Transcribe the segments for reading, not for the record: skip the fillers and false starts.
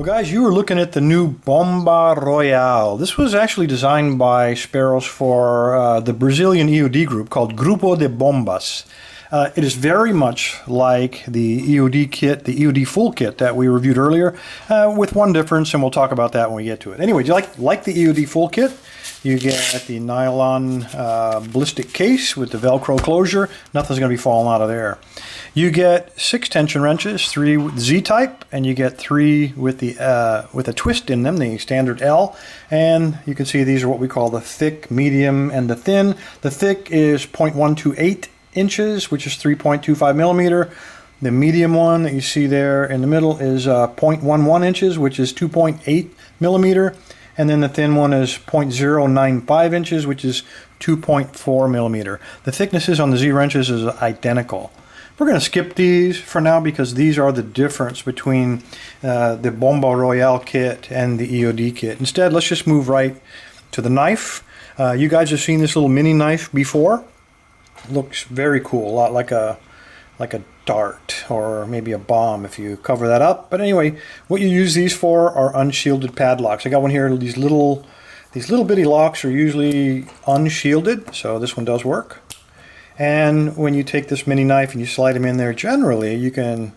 Well guys, you were looking at the new Bomba Royale. This was actually designed by Sparrows for the Brazilian EOD group called Grupo de Bombas. It is very much like the EOD kit, the EOD-Full kit that we reviewed earlier, with one difference, and we'll talk about that when we get to it. Anyway, do you like the EOD-Full kit? You get the nylon ballistic case with the Velcro closure. Nothing's going to be falling out of there. You get 6 tension wrenches, 3 with Z-type, and you get 3 with a twist in them, the standard L. And you can see these are what we call the thick, medium, and the thin. The thick is 0.128 inches, which is 3.25 millimeter. The medium one that you see there in the middle is 0.11 inches, which is 2.8 millimeter. And then the thin one is 0.095 inches, which is 2.4 millimeter. The thicknesses on the Z wrenches is identical. We're going to skip these for now because these are the difference between the Bomba Royale kit and the EOD kit. Instead, let's just move right to the knife. You guys have seen this little mini knife before. It looks very cool, a lot like a dart or maybe a bomb if you cover that up. But anyway, what you use these for are unshielded padlocks. I got one here. These little bitty locks are usually unshielded, so this one does work. And when you take this mini knife and you slide them in there, generally you can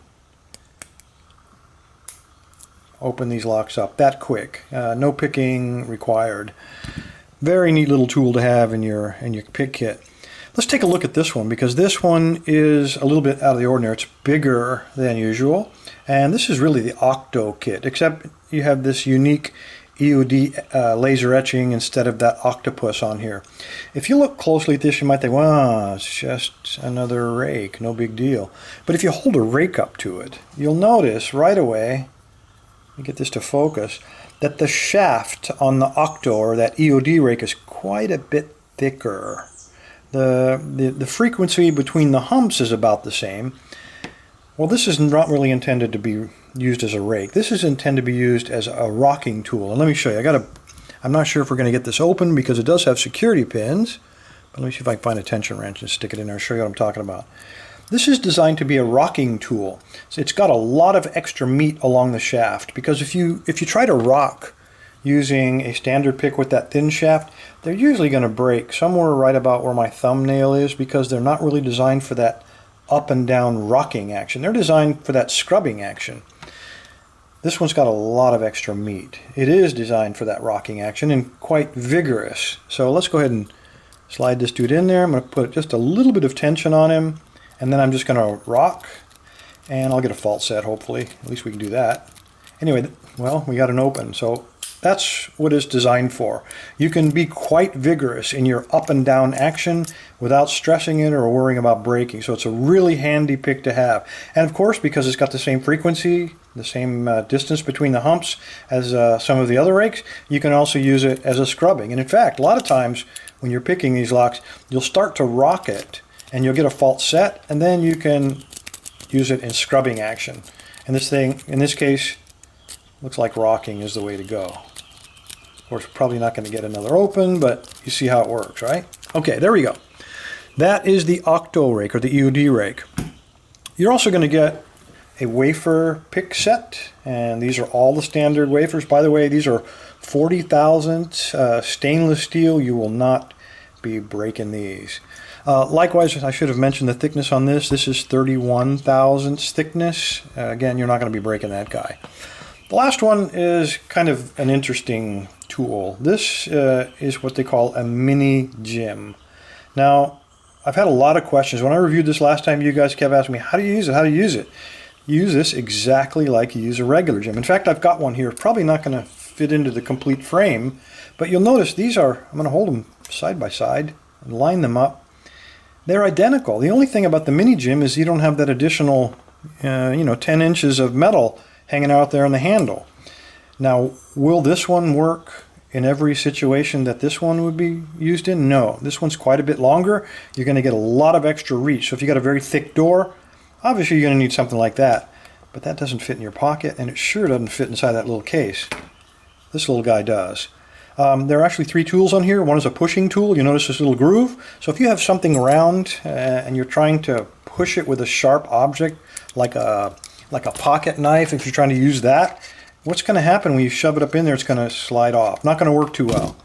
open these locks up that quick. No picking required. Very neat little tool to have in your pick kit. Let's take a look at this one because this one is a little bit out of the ordinary. It's bigger than usual, and this is really the Octo kit, except you have this unique EOD laser etching instead of that octopus on here. If you look closely at this, you might think, well, it's just another rake, no big deal. But if you hold a rake up to it, you'll notice right away, let me get this to focus, that the shaft on the Octo, or that EOD rake, is quite a bit thicker. The frequency between the humps is about the same. Well, this is not really intended to be used as a rake. This is intended to be used as a rocking tool. And let me show you. I'm not sure if we're going to get this open because it does have security pins. But let me see if I can find a tension wrench and stick it in there and show you what I'm talking about. This is designed to be a rocking tool. So it's got a lot of extra meat along the shaft because if you try to rock using a standard pick with that thin shaft, they're usually going to break somewhere right about where my thumbnail is because they're not really designed for that up and down rocking action. They're designed for that scrubbing action. This one's got a lot of extra meat. It is designed for that rocking action and quite vigorous. So let's go ahead and slide this dude in there. I'm going to put just a little bit of tension on him, and then I'm just going to rock, and I'll get a fault set hopefully. At least we can do that. Anyway, well, we got an open, so that's what it's designed for. You can be quite vigorous in your up and down action without stressing it or worrying about braking. So it's a really handy pick to have. And of course, because it's got the same frequency, the same distance between the humps as some of the other rakes, you can also use it as a scrubbing. And in fact, a lot of times when you're picking these locks, you'll start to rock it and you'll get a fault set, and then you can use it in scrubbing action. And this thing, in this case, looks like rocking is the way to go. Of course, we're probably not going to get another open, but you see how it works, right? Okay, there we go. That is the Octo rake, or the EOD rake. You're also going to get a Wafer Pick Set, and these are all the standard wafers. By the way, these are 40,000 stainless steel. You will not be breaking these. Likewise, I should have mentioned the thickness on this. This is 31 thousandths thickness. Again, you're not going to be breaking that guy. The last one is kind of an interesting tool. This is what they call a mini gym. Now, I've had a lot of questions. When I reviewed this last time, you guys kept asking me, how do you use it? How do you use it? You use this exactly like you use a regular gym. In fact, I've got one here. Probably not going to fit into the complete frame, but you'll notice these are, I'm going to hold them side by side and line them up. They're identical. The only thing about the mini gym is you don't have that additional 10 inches of metal hanging out there on the handle. Now, will this one work in every situation that this one would be used in? No. This one's quite a bit longer. You're going to get a lot of extra reach. So if you got a very thick door, obviously you're going to need something like that. But that doesn't fit in your pocket, and it sure doesn't fit inside that little case. This little guy does. There are actually 3 tools on here. One is a pushing tool. You notice this little groove. So if you have something round and you're trying to push it with a sharp object like a pocket knife, if you're trying to use that, what's going to happen when you shove it up in there, it's going to slide off. Not going to work too well.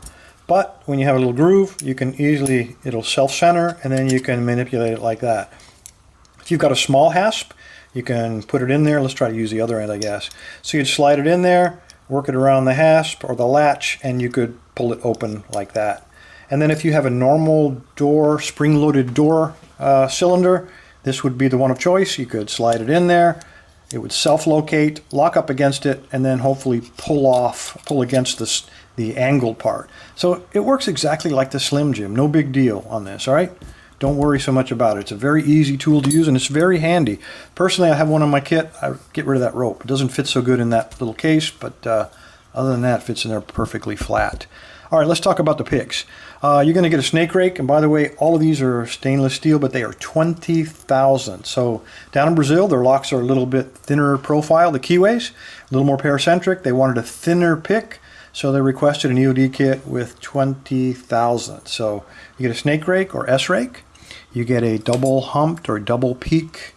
But when you have a little groove, you can easily, it'll self-center, and then you can manipulate it like that. If you've got a small hasp, you can put it in there. Let's try to use the other end, I guess. So you'd slide it in there, work it around the hasp or the latch, and you could pull it open like that. And then if you have a normal door, spring-loaded door cylinder, this would be the one of choice. You could slide it in there. It would self-locate, lock up against it, and then hopefully pull against the angled part. So it works exactly like the Slim Jim. No big deal on this, all right? Don't worry so much about it. It's a very easy tool to use, and it's very handy. Personally, I have one on my kit. I get rid of that rope. It doesn't fit so good in that little case, but other than that, it fits in there perfectly flat. All right, let's talk about the picks. You're going to get a snake rake, and by the way, all of these are stainless steel, but they are 20,000. So down in Brazil, their locks are a little bit thinner profile, the keyways, a little more paracentric. They wanted a thinner pick, so they requested an EOD kit with 20,000. So you get a snake rake or S rake. You get a double humped or double peak,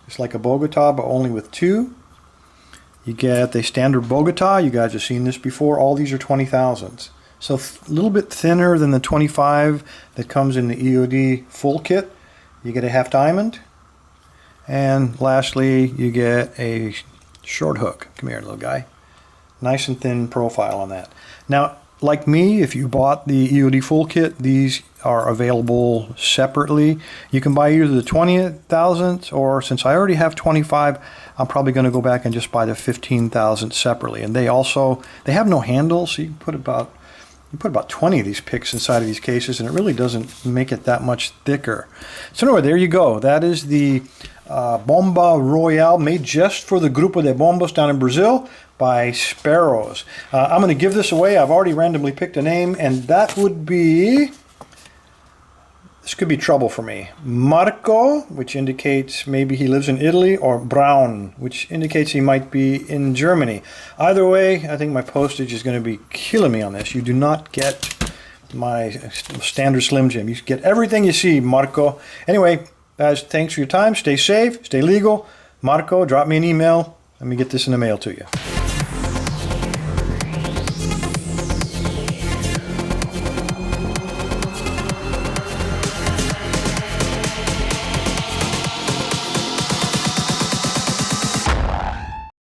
just like a Bogota, but only with two. You get the standard Bogota. You guys have seen this before. All these are 20,000s. So a little bit thinner than the 25 that comes in the EOD-Full kit. You get a half diamond. And lastly, you get a short hook. Come here, little guy. Nice and thin profile on that. Now, like me, if you bought the EOD-Full kit, these are available separately. You can buy either the 20,000, or since I already have 25, I'm probably going to go back and just buy the 15,000 separately. And they have no handle, so you can put about 20 of these picks inside of these cases, and it really doesn't make it that much thicker. So anyway, there you go. That is the Bomba Royale, made just for the Grupo de Bombas down in Brazil by Sparrows. I'm going to give this away. I've already randomly picked a name, and that would be, this could be trouble for me, Marco, which indicates maybe he lives in Italy, or Braun, which indicates he might be in Germany. Either way, I think my postage is going to be killing me on this. You do not get my standard Slim Jim. You get everything you see, Marco. Anyway, guys, thanks for your time. Stay safe, stay legal. Marco, drop me an email. Let me get this in the mail to you.